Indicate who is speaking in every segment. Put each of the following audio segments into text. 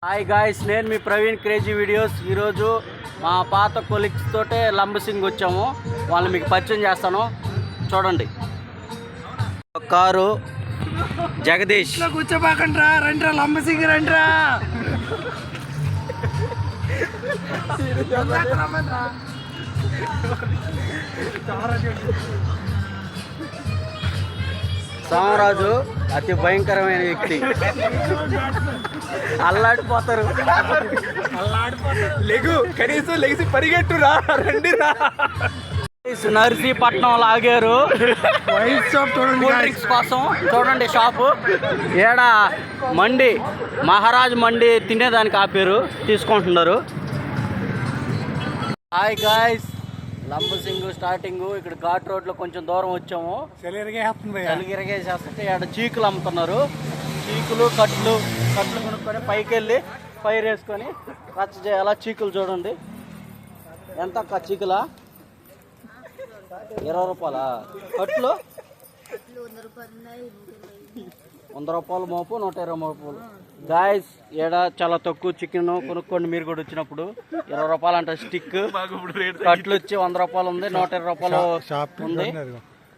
Speaker 1: Hi guys, నేను మీ Praveen crazy videos. ఈరోజు మా పాత కొలీగ్స్ తోటే లంబసింగ్ వచ్చాము. వాళ్ళు మీకు పరిచయం చేస్తాను, చూడండి. కారు జగదీష్.
Speaker 2: కూర్చోబాకండ్రా, రండ్రా లంబసింగ్ రండ్రా.
Speaker 1: సామరాజు అతి భయంకరమైన వ్యక్తి. అల్లాడిపోతారు.
Speaker 2: లెగు కనీసం లెగిసి పరిగెట్టురా, రండిరా.
Speaker 1: నర్సీపట్నం ఆగారు కూల్ డ్రింక్స్ కోసం. చూడండి షాపు ఏడ మండి, మహారాజ్ మండి తినేదానికి ఆపారు, తీసుకుంటున్నారు. హాయ్ గాయ్స్, లంబసింగ్ స్టార్టింగ్ ఇక్కడ ఘాట్ రోడ్లో కొంచెం దూరం వచ్చాము. చలిగిరగేసేస్తుంటే ఇక్కడ చీకులు అమ్ముతున్నారు. చీకులు కట్లు కొనుక్కొని పైకి వెళ్ళి ఫైర్ వేసుకొని రచ్చ చేయాలా. చీకులు చూడండి ఎంత చీకులా, 20 రూపాయలా కట్లు? 100 రూపాయలు మోపు, 120 రూపాయలు. గాయస్ ఏడ చాలా తక్కువ చికెన్ కొనుక్కోండి మీరు కూడా వచ్చినప్పుడు. 20 రూపాయలు అంట స్టిక్. కట్లు వచ్చి 100 రూపాయలు ఉంది, 120 రూపాయలు ఉంది.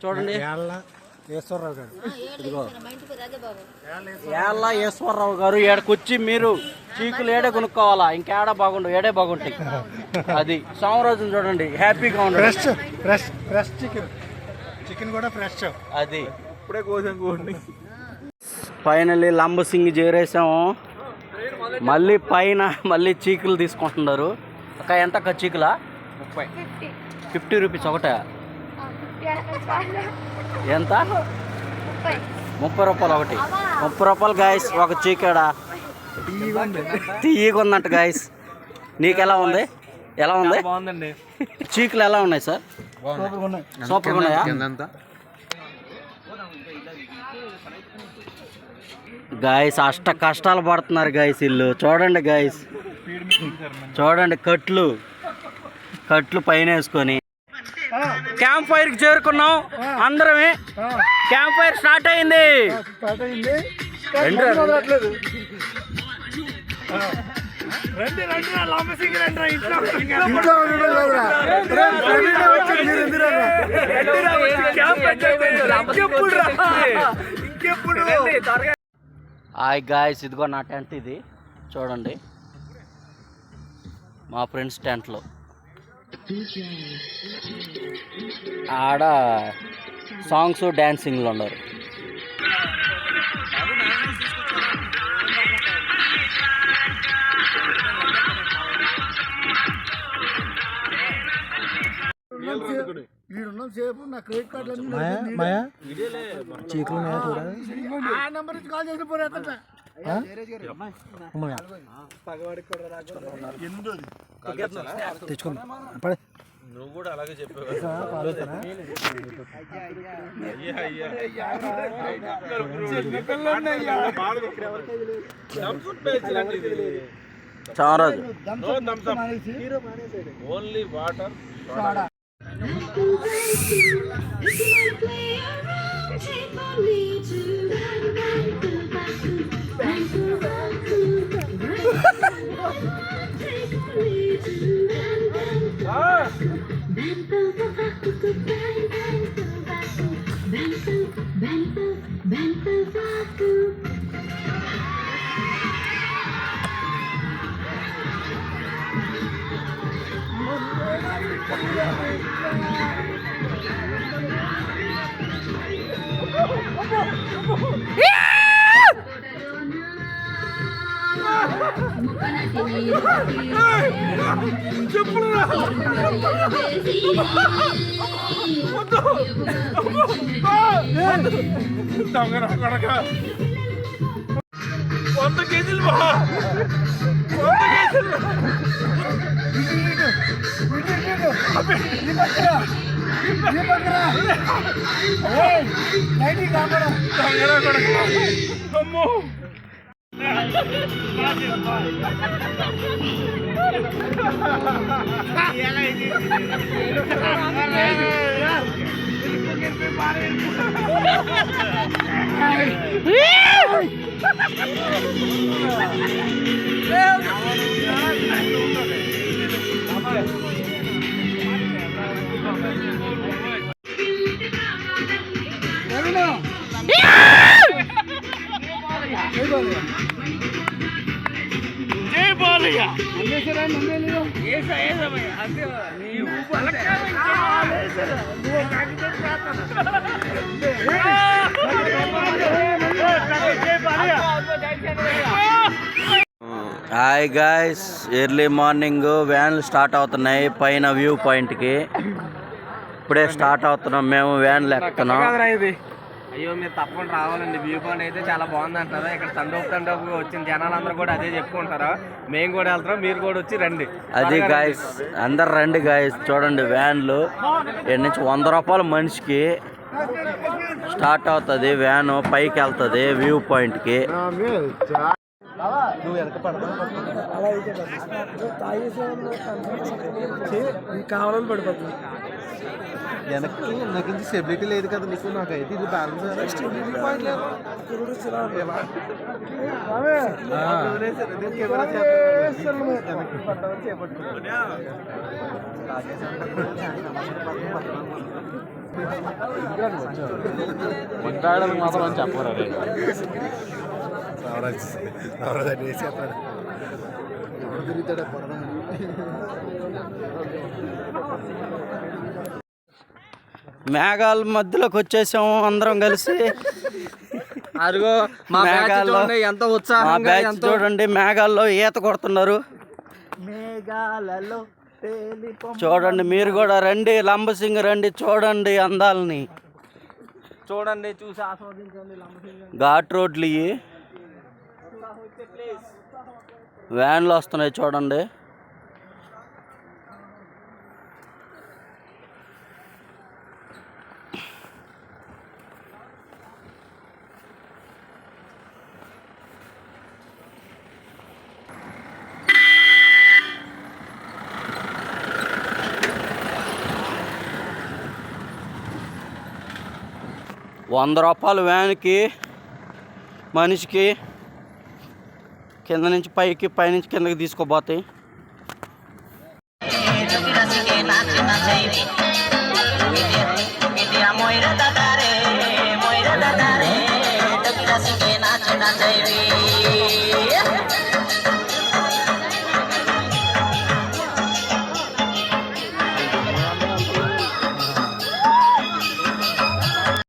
Speaker 1: చూడండి ఏళ్ళ ఈశ్వరరావు గారు ఏడకొచ్చి మీరు చీకులు ఏడే కొనుక్కోవాలా, ఇంకేడ బాగుండవు, ఏడే బాగుంటాయి. అది సోమరాజుని చూడండి హ్యాపీగా ఉండదు.
Speaker 2: ఫ్రెష్ చికెన్ కూడా ఫ్రెష్.
Speaker 1: అది
Speaker 2: ఇప్పుడే కోసండి.
Speaker 1: ఫైనల్లీ లంబసింగ్ చేరేసాము. మళ్ళీ పైన చీకులు తీసుకుంటున్నారు. అక్క ఎంత చీకులా? 50 రూపీస్ ఒకటే. ఎంత? 30 రూపాయలు ఒకటి. 30 రూపాయలు గాయస్ ఒక చీకాడ. తీయగా ఉందంట గాయస్. నీకు ఎలా ఉంది? ఎలా ఉంది?
Speaker 2: బాగుందండి.
Speaker 1: చీకులు ఎలా ఉన్నాయి సార్? సూపర్గా ఉన్నాయా? గాయస్ అష్ట కష్టాలు పడుతున్నారు గాయస్ ఇల్లు. చూడండి గాయస్, చూడండి కట్లు పైన వేసుకొని క్యాంప్ ఫైర్కి చేరుకున్నాం అందరమే. క్యాంప్ ఫైర్ స్టార్ట్ అయింది. హాయ్ గాయస్, ఇదిగో నా టెంట్. ఇది చూడండి మా ఫ్రెండ్స్ టెంట్లో. ఆడ సాంగ్స్ డ్యాన్సింగ్లు ఉన్నారు.
Speaker 2: సేపు నా క్రెడిట్ కార్డు చీకులు కాల్ చేసి పోరా. తెచ్చుకున్నా నువ్వు కూడా అలాగే చెప్పావు.
Speaker 1: Chamaraju
Speaker 2: only water.
Speaker 1: Hi guys, early morning వ్యాన్లు స్టార్ట్ అవుతున్నాయి పైన వ్యూ పాయింట్కి. ఇప్పుడే స్టార్ట్ అవుతున్నాం మేము, వ్యాన్లు ఎక్కుతున్నాం.
Speaker 3: అయ్యో మీరు తప్పకుండా రావాలండి. వ్యూ పాయింట్ అయితే చాలా బాగుంది అంటారు. ఇక్కడ తండోపు వచ్చిన జనాలందరూ కూడా అదే చెప్పుకుంటారు. మేము కూడా వెళ్తాం, మీరు కూడా వచ్చి రండి.
Speaker 1: అది గాయస్, అందరు రండి గాయస్. చూడండి వ్యాన్లు ఇక్కడ నుంచి 100 రూపాయలు మనిషికి స్టార్ట్ అవుతుంది. వ్యాను పైకి వెళ్తుంది వ్యూ పాయింట్కి.
Speaker 2: కావాలని పడిపోతుంది.
Speaker 4: వెనక్కి నాకు ఇంత స్టెబిలిటీ లేదు కదా నీకు. నాకైతే ఇది బ్యాలెన్స్
Speaker 2: మాట్లాడాలి మాత్రం అని చెప్పరా?
Speaker 4: తిరుగుతాడా
Speaker 1: మేఘాల మధ్యలోకి వచ్చేసాము అందరం కలిసి.
Speaker 3: అదిగో మా
Speaker 1: మేఘాల్లో
Speaker 3: ఎంత ఉత్సాహంగా
Speaker 1: చూడండి, మేఘాల్లో ఈత కొడుతున్నారు. చూడండి, మీరు కూడా రండి, లంబసింగి రండి, చూడండి అందాలని.
Speaker 3: చూడండి, చూసి ఆస్వాదించండి.
Speaker 1: ఘాట్ రోడ్లు ఇవి, వ్యాన్లు వస్తున్నాయి చూడండి. ₹100 వ్యాన్కి మనిషికి. కింద నుంచి పైకి, పైనుంచి కిందకి తీసుకోపోతాయి.
Speaker 5: मोइरा दादा रे मोइरा दादा रे टकीरा सिके नाच नाचैबी